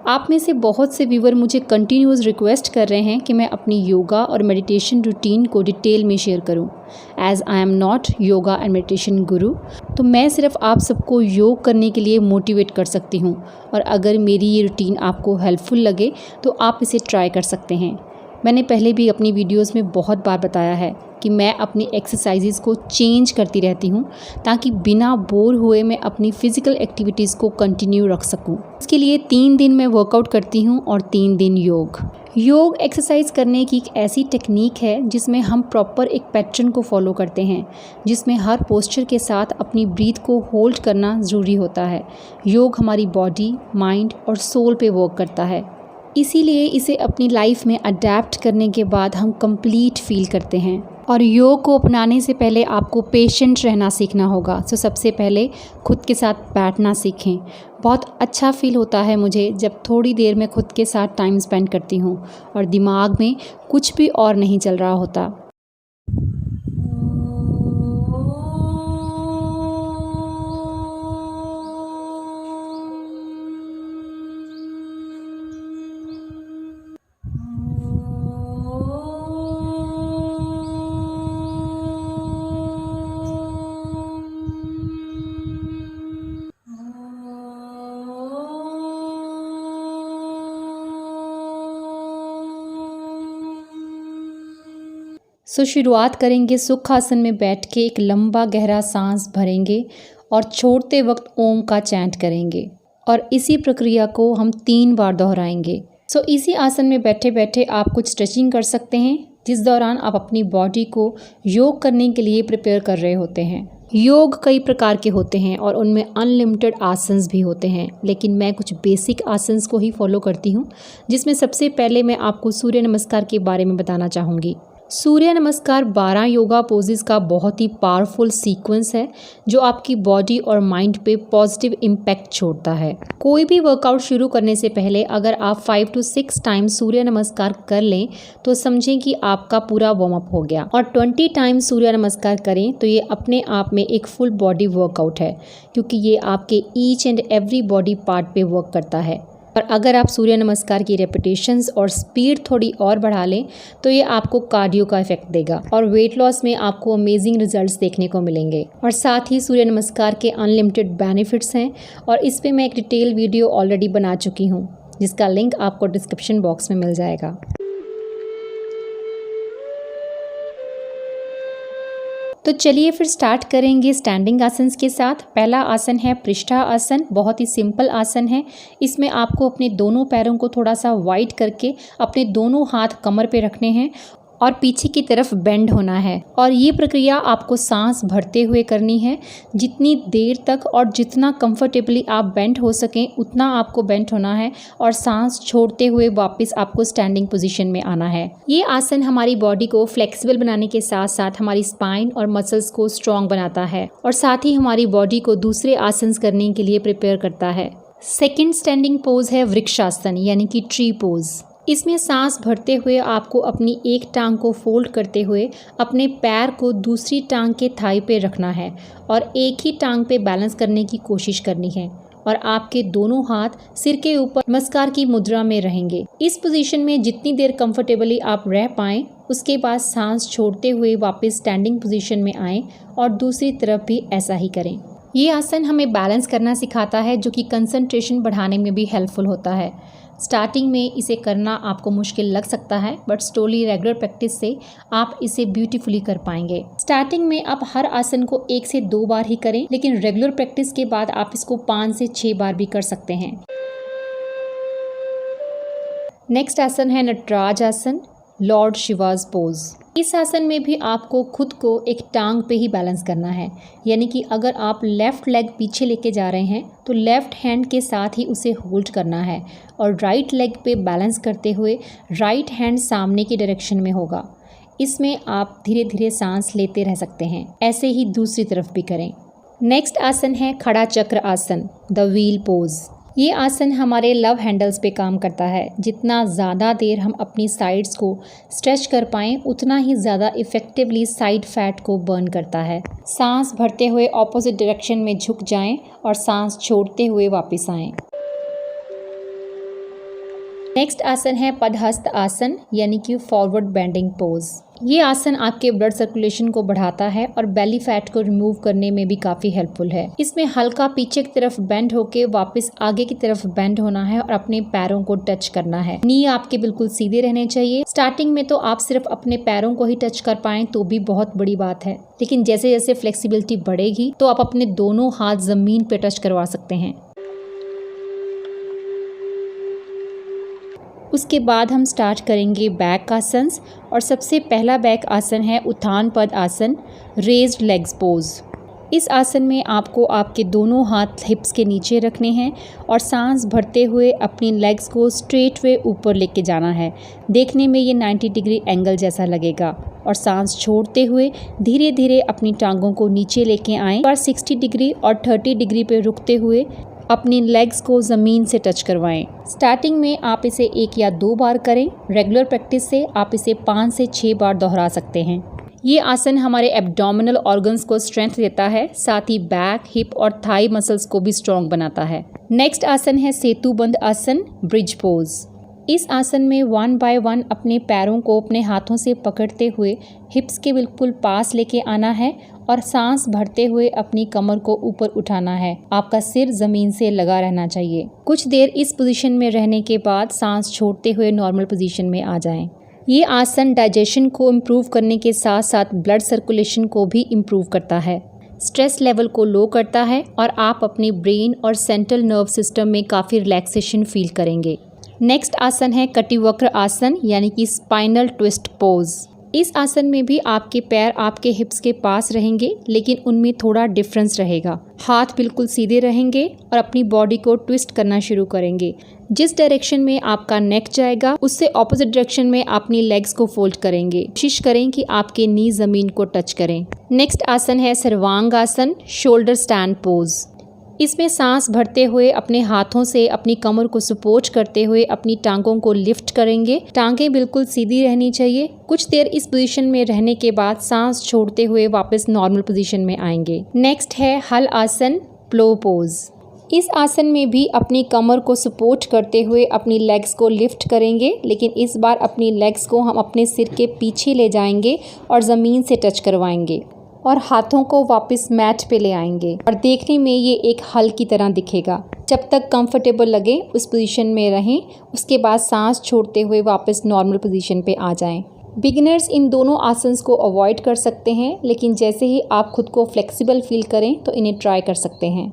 आप में से बहुत से व्यूवर मुझे कंटिन्यूअस रिक्वेस्ट कर रहे हैं कि मैं अपनी योगा और मेडिटेशन रूटीन को डिटेल में शेयर करूं। As I am not yoga and meditation guru, तो मैं सिर्फ आप सबको योग करने के लिए मोटिवेट कर सकती हूं। और अगर मेरी ये रूटीन आपको हेल्पफुल लगे तो आप इसे ट्राई कर सकते हैं। मैंने पहले भी अपनी वीडियोस में बहुत बार बताया है कि मैं अपनी एक्सरसाइजेज़ को चेंज करती रहती हूँ ताकि बिना बोर हुए मैं अपनी फ़िज़िकल एक्टिविटीज़ को कंटिन्यू रख सकूँ। इसके लिए 3 दिन मैं वर्कआउट करती हूँ और 3 दिन योग। योग एक्सरसाइज करने की एक ऐसी टेक्निक है जिसमें हम प्रॉपर एक पैटर्न को फॉलो करते हैं, जिसमें हर पोस्चर के साथ अपनी ब्रीथ को होल्ड करना ज़रूरी होता है। योग हमारी बॉडी, माइंड और सोल पे वर्क करता है, इसीलिए इसे अपनी लाइफ में अडेप्ट करने के बाद हम कंप्लीट फील करते हैं। और योग को अपनाने से पहले आपको पेशेंट रहना सीखना होगा। तो सबसे पहले खुद के साथ बैठना सीखें। बहुत अच्छा फील होता है मुझे जब थोड़ी देर में खुद के साथ टाइम स्पेंड करती हूँ और दिमाग में कुछ भी और नहीं चल रहा होता। शुरुआत करेंगे सुखासन में बैठ के। एक लंबा गहरा सांस भरेंगे और छोड़ते वक्त ओम का चैंट करेंगे और इसी प्रक्रिया को हम 3 बार दोहराएंगे। इसी आसन में बैठे बैठे आप कुछ स्ट्रेचिंग कर सकते हैं, जिस दौरान आप अपनी बॉडी को योग करने के लिए प्रिपेयर कर रहे होते हैं। योग कई प्रकार के होते हैं और उनमें अनलिमिटेड आसन्स भी होते हैं, लेकिन मैं कुछ बेसिक आसन्स को ही फॉलो करती हूँ, जिसमें सबसे पहले मैं आपको सूर्य नमस्कार के बारे में बताना चाहूँगी। सूर्य नमस्कार 12 योगा पोजेस का बहुत ही पावरफुल सीक्वेंस है जो आपकी बॉडी और माइंड पे पॉजिटिव इम्पैक्ट छोड़ता है। कोई भी वर्कआउट शुरू करने से पहले अगर आप 5 to 6 टाइम्स सूर्य नमस्कार कर लें तो समझें कि आपका पूरा वार्म अप हो गया, और 20 टाइम्स सूर्य नमस्कार करें तो ये अपने आप में एक फुल बॉडी वर्कआउट है, क्योंकि ये आपके each and every body part पे वर्क करता है। और अगर आप सूर्य नमस्कार की रेपिटेशंस और स्पीड थोड़ी और बढ़ा लें तो ये आपको कार्डियो का इफेक्ट देगा और वेट लॉस में आपको अमेजिंग रिजल्ट्स देखने को मिलेंगे। और साथ ही सूर्य नमस्कार के अनलिमिटेड बेनिफिट्स हैं और इस पे मैं एक डिटेल वीडियो ऑलरेडी बना चुकी हूँ, जिसका लिंक आपको डिस्क्रिप्शन बॉक्स में मिल जाएगा। तो चलिए फिर स्टार्ट करेंगे स्टैंडिंग आसन के साथ। पहला आसन है पृष्ठा आसन। बहुत ही सिंपल आसन है। इसमें आपको अपने दोनों पैरों को थोड़ा सा वाइड करके अपने दोनों हाथ कमर पे रखने हैं और पीछे की तरफ बेंड होना है। और ये प्रक्रिया आपको सांस भरते हुए करनी है। जितनी देर तक और जितना कंफर्टेबली आप बेंड हो सकें उतना आपको बेंड होना है और सांस छोड़ते हुए वापस आपको स्टैंडिंग पोजीशन में आना है। ये आसन हमारी बॉडी को फ्लेक्सिबल बनाने के साथ साथ हमारी स्पाइन और मसल्स को स्ट्रॉन्ग बनाता है और साथ ही हमारी बॉडी को दूसरे आसन करने के लिए प्रिपेयर करता है। सेकेंड स्टैंडिंग पोज है वृक्षासन यानी कि ट्री पोज। इसमें सांस भरते हुए आपको अपनी एक टांग को फोल्ड करते हुए अपने पैर को दूसरी टांग के थाई पे रखना है और एक ही टांग पे बैलेंस करने की कोशिश करनी है और आपके दोनों हाथ सिर के ऊपर नमस्कार की मुद्रा में रहेंगे। इस पोजीशन में जितनी देर कंफर्टेबली आप रह पाएं, उसके बाद सांस छोड़ते हुए वापस स्टैंडिंग पोजीशन में आएं और दूसरी तरफ भी ऐसा ही करें। ये आसन हमें बैलेंस करना सिखाता है, जो कि कंसंट्रेशन बढ़ाने में भी हेल्पफुल होता है। स्टार्टिंग में इसे करना आपको मुश्किल लग सकता है, बट स्लोली रेगुलर प्रैक्टिस से आप इसे ब्यूटीफुली कर पाएंगे। स्टार्टिंग में आप हर आसन को 1 से 2 बार ही करें, लेकिन रेगुलर प्रैक्टिस के बाद आप इसको 5 से 6 बार भी कर सकते हैं। नेक्स्ट आसन है नटराज आसन, लॉर्ड शिवाज पोज। इस आसन में भी आपको खुद को एक टांग पे ही बैलेंस करना है, यानी कि अगर आप लेफ्ट लेग पीछे लेके जा रहे हैं तो लेफ्ट हैंड के साथ ही उसे होल्ड करना है और राइट लेग पे बैलेंस करते हुए राइट हैंड सामने की डायरेक्शन में होगा। इसमें आप धीरे धीरे सांस लेते रह सकते हैं। ऐसे ही दूसरी तरफ भी करें। नेक्स्ट आसन है खड़ा चक्र आसन, द व्हील पोज। ये आसन हमारे लव हैंडल्स पे काम करता है। जितना ज़्यादा देर हम अपनी साइड्स को स्ट्रेच कर पाएँ उतना ही ज़्यादा इफ़ेक्टिवली साइड फैट को बर्न करता है। सांस भरते हुए ऑपोजिट डायरेक्शन में झुक जाएं और सांस छोड़ते हुए वापस आएं। नेक्स्ट आसन है पदहस्त आसन यानी कि फॉरवर्ड बेंडिंग पोज। ये आसन आपके ब्लड सर्कुलेशन को बढ़ाता है और बेली फैट को रिमूव करने में भी काफ़ी हेल्पफुल है। इसमें हल्का पीछे की तरफ बेंड होके वापस आगे की तरफ बेंड होना है और अपने पैरों को टच करना है। नी आपके बिल्कुल सीधे रहने चाहिए। स्टार्टिंग में तो आप सिर्फ अपने पैरों को ही टच कर पाएं तो भी बहुत बड़ी बात है, लेकिन जैसे जैसे फ्लेक्सिबिलिटी बढ़ेगी तो आप अपने दोनों हाथ जमीन पे टच करवा सकते हैं। उसके बाद हम स्टार्ट करेंगे बैक आसन्स और सबसे पहला बैक आसन है उत्थान पद आसन, रेज्ड लेग्स पोज। इस आसन में आपको आपके दोनों हाथ हिप्स के नीचे रखने हैं और सांस भरते हुए अपनी लेग्स को स्ट्रेट वे ऊपर लेके जाना है। देखने में ये 90 डिग्री एंगल जैसा लगेगा और सांस छोड़ते हुए धीरे धीरे अपनी टांगों को नीचे लेके आएं और 60 डिग्री और 30 डिग्री पे रुकते हुए अपनी लेग्स को ज़मीन से टच करवाएं। स्टार्टिंग में आप इसे 1 या 2 बार करें। रेगुलर प्रैक्टिस से आप इसे 5 से 6 बार दोहरा सकते हैं। ये आसन हमारे एब्डोमिनल ऑर्गन्स को स्ट्रेंथ देता है, साथ ही बैक, हिप और थाई मसल्स को भी स्ट्रॉन्ग बनाता है। नेक्स्ट आसन है सेतुबंध आसन, ब्रिज पोज। इस आसन में 1 बाय 1 अपने पैरों को अपने हाथों से पकड़ते हुए हिप्स के बिल्कुल पास लेके आना है और सांस भरते हुए अपनी कमर को ऊपर उठाना है। आपका सिर जमीन से लगा रहना चाहिए। कुछ देर इस पोजीशन में रहने के बाद सांस छोड़ते हुए नॉर्मल पोजीशन में आ जाएं। ये आसन डाइजेशन को इम्प्रूव करने के साथ साथ ब्लड सर्कुलेशन को भी इम्प्रूव करता है, स्ट्रेस लेवल को लो करता है और आप अपनी ब्रेन और सेंट्रल नर्व सिस्टम में काफ़ी रिलैक्सेशन फील करेंगे। नेक्स्ट आसन है कटिवक्र आसन यानी कि स्पाइनल ट्विस्ट पोज। इस आसन में भी आपके पैर आपके हिप्स के पास रहेंगे, लेकिन उनमें थोड़ा डिफरेंस रहेगा। हाथ बिल्कुल सीधे रहेंगे और अपनी बॉडी को ट्विस्ट करना शुरू करेंगे। जिस डायरेक्शन में आपका नेक जाएगा उससे ऑपोजिट डायरेक्शन में अपनी लेग्स को फोल्ड करेंगे। कोशिश करें कि आपके नी जमीन को टच करें। नेक्स्ट आसन है सर्वांग आसन, शोल्डर स्टैंड पोज। इसमें सांस भरते हुए अपने हाथों से अपनी कमर को सपोर्ट करते हुए अपनी टांगों को लिफ्ट करेंगे। टांगें बिल्कुल सीधी रहनी चाहिए। कुछ देर इस पोजीशन में रहने के बाद सांस छोड़ते हुए वापस नॉर्मल पोजीशन में आएंगे। नेक्स्ट है हल आसन, प्लो पोज। इस आसन में भी अपनी कमर को सपोर्ट करते हुए अपनी लेग्स को लिफ्ट करेंगे, लेकिन इस बार अपनी लेग्स को हम अपने सिर के पीछे ले जाएंगे और ज़मीन से टच करवाएंगे और हाथों को वापस मैट पे ले आएंगे और देखने में ये एक हल की तरह दिखेगा। जब तक कंफर्टेबल लगे उस पोजीशन में रहें, उसके बाद सांस छोड़ते हुए वापस नॉर्मल पोजीशन पे आ जाएं। बिगिनर्स इन दोनों आसन्स को अवॉइड कर सकते हैं, लेकिन जैसे ही आप खुद को फ्लेक्सिबल फील करें तो इन्हें ट्राई कर सकते हैं।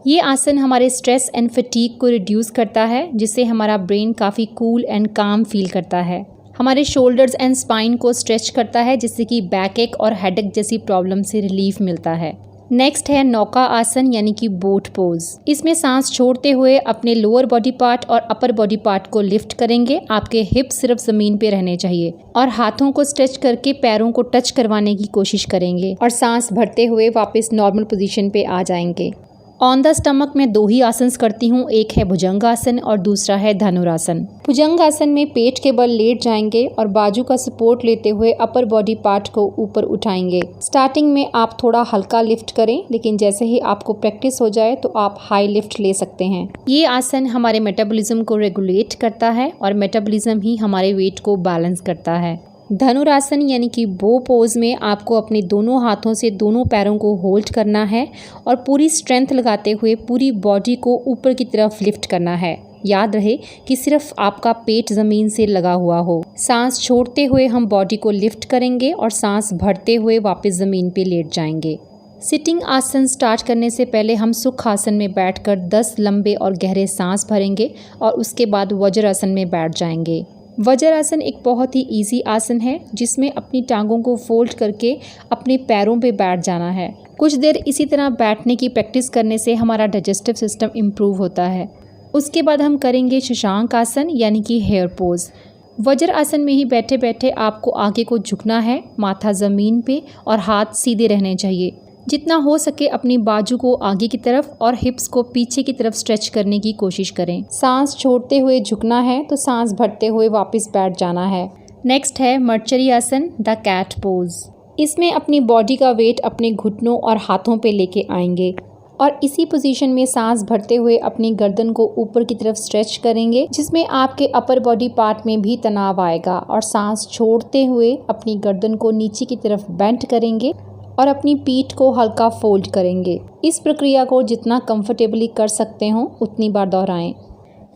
ये आसन हमारे स्ट्रेस एंड फटीग को रिड्यूस करता है, जिससे हमारा ब्रेन काफ़ी कूल एंड काम फील करता है। हमारे शोल्डर्स एंड स्पाइन को स्ट्रेच करता है, जिससे कि बैक एक और हेडेक जैसी प्रॉब्लम से रिलीफ मिलता है। नेक्स्ट है नौका आसन यानी कि बोट पोज। इसमें सांस छोड़ते हुए अपने लोअर बॉडी पार्ट और अपर बॉडी पार्ट को लिफ्ट करेंगे। आपके हिप्स सिर्फ ज़मीन पे रहने चाहिए और हाथों को स्ट्रेच करके पैरों को टच करवाने की कोशिश करेंगे और सांस भरते हुए वापस नॉर्मल पोजीशन पे आ जाएंगे। ऑन द स्टमक में 2 ही आसन्स करती हूँ, एक है भुजंगासन और दूसरा है धनुरासन। भुजंगासन में पेट के बल लेट जाएंगे और बाजू का सपोर्ट लेते हुए अपर बॉडी पार्ट को ऊपर उठाएंगे। स्टार्टिंग में आप थोड़ा हल्का लिफ्ट करें, लेकिन जैसे ही आपको प्रैक्टिस हो जाए तो आप हाई लिफ्ट ले सकते हैं। ये आसन हमारे मेटाबॉलिज्म को रेगुलेट करता है और मेटाबॉलिज्म ही हमारे वेट को बैलेंस करता है। धनुरासन यानी कि बो पोज में आपको अपने दोनों हाथों से दोनों पैरों को होल्ड करना है और पूरी स्ट्रेंथ लगाते हुए पूरी बॉडी को ऊपर की तरफ लिफ्ट करना है। याद रहे कि सिर्फ आपका पेट ज़मीन से लगा हुआ हो। सांस छोड़ते हुए हम बॉडी को लिफ्ट करेंगे और सांस भरते हुए वापस ज़मीन पे लेट जाएंगे। सिटिंग आसन स्टार्ट करने से पहले हम सुख आसन में बैठकर 10 लंबे और गहरे सांस भरेंगे और उसके बाद वज्रासन में बैठ जाएंगे। वज्रासन एक बहुत ही इजी आसन है, जिसमें अपनी टांगों को फोल्ड करके अपने पैरों पे बैठ जाना है। कुछ देर इसी तरह बैठने की प्रैक्टिस करने से हमारा डाइजेस्टिव सिस्टम इम्प्रूव होता है। उसके बाद हम करेंगे शशांक आसन यानी कि हेयर पोज। वज्र आसन में ही बैठे बैठे आपको आगे को झुकना है, माथा ज़मीन पे और हाथ सीधे रहने चाहिए। जितना हो सके अपनी बाजू को आगे की तरफ और हिप्स को पीछे की तरफ स्ट्रेच करने की कोशिश करें। सांस छोड़ते हुए झुकना है तो सांस भरते हुए वापस बैठ जाना है। नेक्स्ट है मर्चरी आसन, द कैट पोज। इसमें अपनी बॉडी का वेट अपने घुटनों और हाथों पे लेके आएंगे और इसी पोजीशन में सांस भरते हुए अपनी गर्दन को ऊपर की तरफ स्ट्रेच करेंगे, जिसमें आपके अपर बॉडी पार्ट में भी तनाव आएगा। और सांस छोड़ते हुए अपनी गर्दन को नीचे की तरफ बेंड करेंगे और अपनी पीठ को हल्का फोल्ड करेंगे। इस प्रक्रिया को जितना कंफर्टेबली कर सकते हो उतनी बार दोहराएं।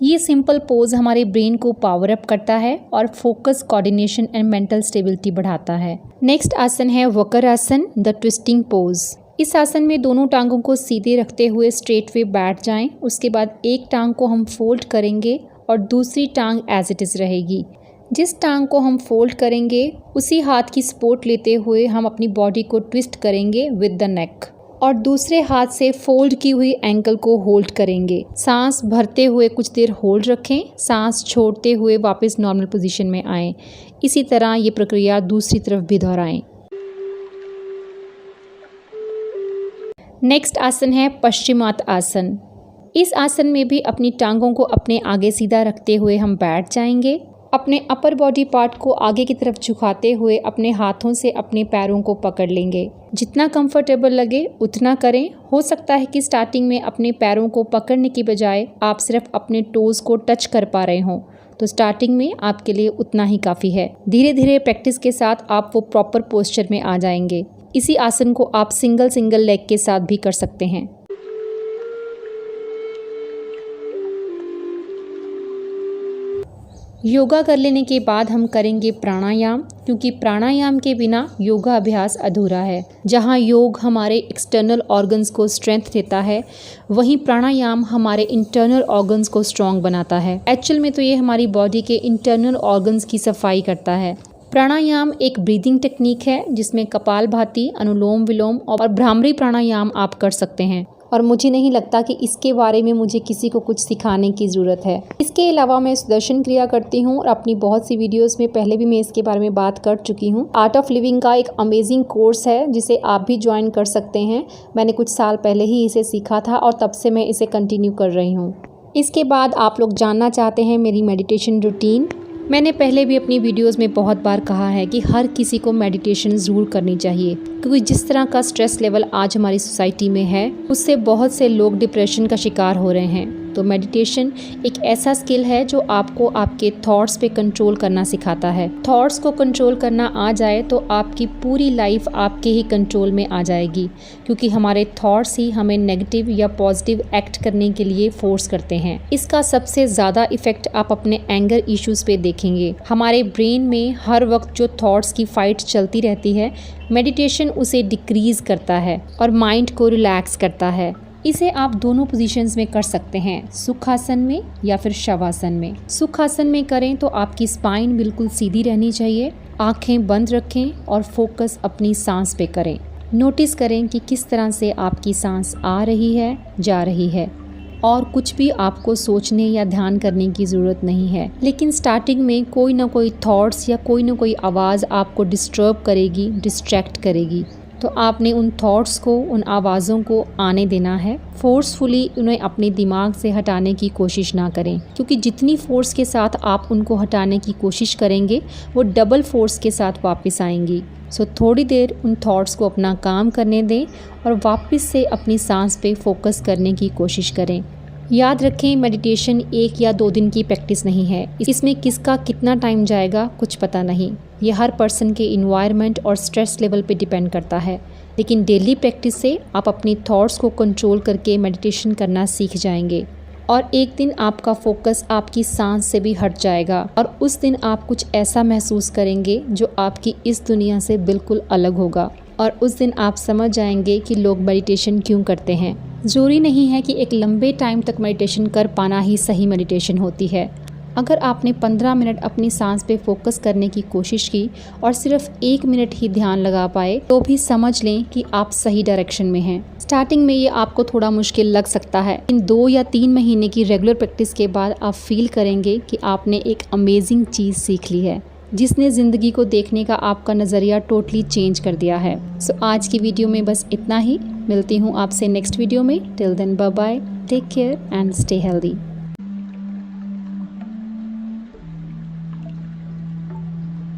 ये सिंपल पोज हमारे ब्रेन को पावर अप करता है और focus, coordination and mental stability बढ़ाता है। नेक्स्ट आसन है वक्र आसन, द ट्विस्टिंग पोज। इस आसन में दोनों टांगों को सीधे रखते हुए स्ट्रेट वे बैठ जाएं। उसके बाद एक टांग को हम फोल्ड करेंगे और दूसरी टांग एज इट इज़ रहेगी। जिस टांग को हम फोल्ड करेंगे उसी हाथ की सपोर्ट लेते हुए हम अपनी बॉडी को ट्विस्ट करेंगे विद द नेक और दूसरे हाथ से फोल्ड की हुई एंकल को होल्ड करेंगे। सांस भरते हुए कुछ देर होल्ड रखें, सांस छोड़ते हुए वापस नॉर्मल पोजीशन में आएं। इसी तरह ये प्रक्रिया दूसरी तरफ भी दोहराएं। नेक्स्ट आसन है पश्चिमात आसन। इस आसन में भी अपनी टांगों को अपने आगे सीधा रखते हुए हम बैठ जाएंगे। अपने अपर बॉडी पार्ट को आगे की तरफ झुकाते हुए अपने हाथों से अपने पैरों को पकड़ लेंगे। जितना कंफर्टेबल लगे उतना करें। हो सकता है कि स्टार्टिंग में अपने पैरों को पकड़ने की बजाय आप सिर्फ अपने टोज़ को टच कर पा रहे हों, तो स्टार्टिंग में आपके लिए उतना ही काफ़ी है। धीरे धीरे प्रैक्टिस के साथ आप वो प्रॉपर पोस्चर में आ जाएंगे। इसी आसन को आप सिंगल लेग के साथ भी कर सकते हैं। योगा कर लेने के बाद हम करेंगे प्राणायाम, क्योंकि प्राणायाम के बिना योगा अभ्यास अधूरा है। जहाँ योग हमारे एक्सटर्नल ऑर्गन्स को स्ट्रेंथ देता है, वहीं प्राणायाम हमारे इंटरनल ऑर्गन्स को स्ट्रॉन्ग बनाता है। एक्चुअल में तो ये हमारी बॉडी के इंटरनल ऑर्गन्स की सफाई करता है। प्राणायाम एक ब्रीदिंग टेक्निक है जिसमें कपालभाति, अनुलोम विलोम और भ्रामरी प्राणायाम आप कर सकते हैं। और मुझे नहीं लगता कि इसके बारे में मुझे किसी को कुछ सिखाने की ज़रूरत है। इसके अलावा मैं सुदर्शन क्रिया करती हूँ और अपनी बहुत सी वीडियोस में पहले भी मैं इसके बारे में बात कर चुकी हूँ। आर्ट ऑफ लिविंग का एक अमेजिंग कोर्स है जिसे आप भी ज्वाइन कर सकते हैं। मैंने कुछ साल पहले ही इसे सीखा था और तब से मैं इसे कंटिन्यू कर रही हूँ। इसके बाद आप लोग जानना चाहते हैं मेरी मेडिटेशन रूटीन। मैंने पहले भी अपनी वीडियोस में बहुत बार कहा है कि हर किसी को मेडिटेशन ज़रूर करनी चाहिए, क्योंकि जिस तरह का स्ट्रेस लेवल आज हमारी सोसाइटी में है उससे बहुत से लोग डिप्रेशन का शिकार हो रहे हैं। तो मेडिटेशन एक ऐसा स्किल है जो आपको आपके थॉट्स पे कंट्रोल करना सिखाता है। थॉट्स को कंट्रोल करना आ जाए तो आपकी पूरी लाइफ आपके ही कंट्रोल में आ जाएगी, क्योंकि हमारे थॉट्स ही हमें नेगेटिव या पॉजिटिव एक्ट करने के लिए फोर्स करते हैं। इसका सबसे ज़्यादा इफेक्ट आप अपने एंगर इश्यूज़ पे देखेंगे। हमारे ब्रेन में हर वक्त जो थॉट्स की फाइट चलती रहती है, मेडिटेशन उसे डिक्रीज करता है और माइंड को रिलैक्स करता है। इसे आप दोनों पोजीशंस में कर सकते हैं, सुखासन में या फिर शवासन में। सुखासन में करें तो आपकी स्पाइन बिल्कुल सीधी रहनी चाहिए, आंखें बंद रखें और फोकस अपनी सांस पे करें। नोटिस करें कि किस तरह से आपकी सांस आ रही है, जा रही है, और कुछ भी आपको सोचने या ध्यान करने की ज़रूरत नहीं है। लेकिन स्टार्टिंग में कोई ना कोई थॉट्स या कोई ना कोई आवाज़ आपको डिस्टर्ब करेगी, डिस्ट्रैक्ट करेगी। तो आपने उन थॉट्स को, उन आवाज़ों को आने देना है। फोर्सफुली उन्हें अपने दिमाग से हटाने की कोशिश ना करें, क्योंकि जितनी फोर्स के साथ आप उनको हटाने की कोशिश करेंगे वो डबल फोर्स के साथ वापस आएंगी। सो थोड़ी देर उन थॉट्स को अपना काम करने दें और वापस से अपनी सांस पे फोकस करने की कोशिश करें। याद रखें, मेडिटेशन 1 या 2 दिन की प्रैक्टिस नहीं है। इसमें किसका कितना टाइम जाएगा कुछ पता नहीं। ये हर पर्सन के इन्वायरमेंट और स्ट्रेस लेवल पे डिपेंड करता है। लेकिन डेली प्रैक्टिस से आप अपनी थॉट्स को कंट्रोल करके मेडिटेशन करना सीख जाएंगे और एक दिन आपका फोकस आपकी सांस से भी हट जाएगा और उस दिन आप कुछ ऐसा महसूस करेंगे जो आपकी इस दुनिया से बिल्कुल अलग होगा। और उस दिन आप समझ जाएंगे कि लोग मेडिटेशन क्यों करते हैं। ज़रूरी नहीं है कि एक लंबे टाइम तक मेडिटेशन कर पाना ही सही मेडिटेशन होती है। अगर आपने 15 मिनट अपनी सांस पे फोकस करने की कोशिश की और सिर्फ 1 मिनट ही ध्यान लगा पाए तो भी समझ लें कि आप सही डायरेक्शन में हैं। स्टार्टिंग में ये आपको थोड़ा मुश्किल लग सकता है, इन 2 या 3 महीने की रेगुलर प्रैक्टिस के बाद आप फील करेंगे कि आपने एक अमेजिंग चीज़ सीख ली है जिसने ज़िंदगी को देखने का आपका नज़रिया टोटली चेंज कर दिया है। सो आज की वीडियो में बस इतना ही। मिलती हूँ आपसे नेक्स्ट वीडियो में। Till then bye bye, take care and stay healthy.